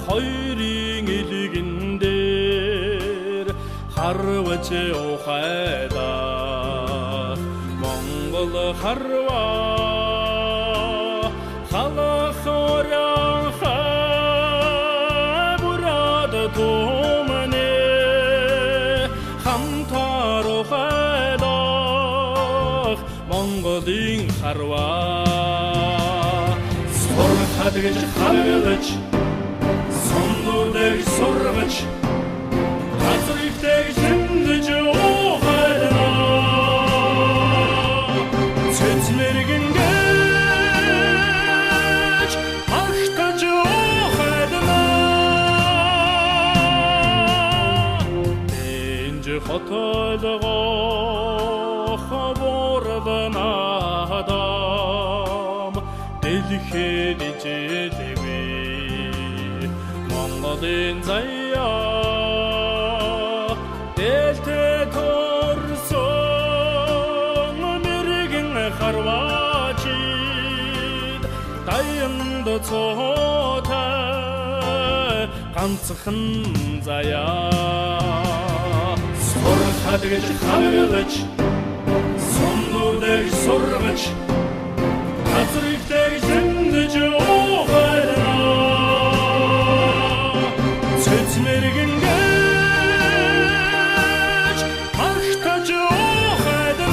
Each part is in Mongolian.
хоёрын илгэн дээр харваж ухайда Монгол харваа халах орян хабурад тумане хамтар ухайдах Монголын харваа сурхад гэж харгалж Сонлуудыг сургаж газрыхтэйг зэмдэж ухайна Цэцмэргэн гэж магтаж ухайна Дэнж хотойлгоо хавурдан адам дэлхэд ижэлэвэ Монголын заяа дэлтэй торсон мэрэгэн харваачид даянд цоотой ганцхан заяа сурхад гэж харгалж сонлуудыг сургаж газрыхтэйг зэмдэж ухайна Цэцмэргэн гэж магтаж ухайна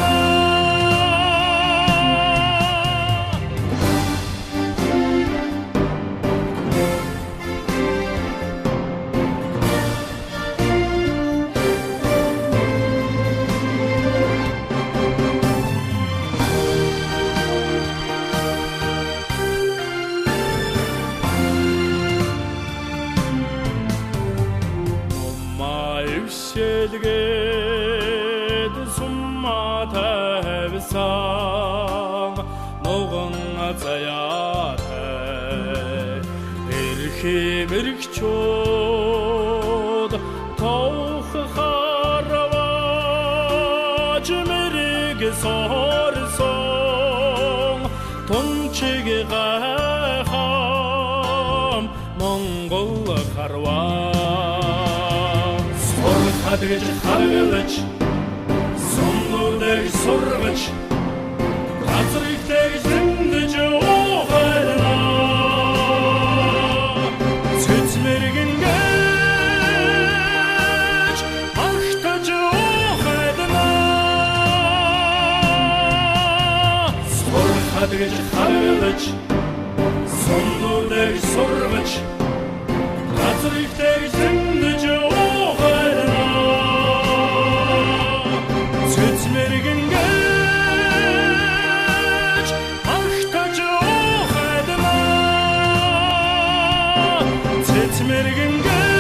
Шэлгээд сумма тавьсан ногон заяатай эрхий мэрэгчүүд тоох хараваач мэрэг сорсон тунчиг гайхам Монгол харваа Сурхад гэж харгалж сонлуудыг сургаж газрыхтэйг зэмдэж ухайна Цэцмэргэн гэж магтаж ухайна Сурхад гэж харгалж сонлуудыг сургаж газрыхтэйг зэмдэж ухайна Цэцмэргэн гэж магтаж ухайна Цэцмэргэн гэж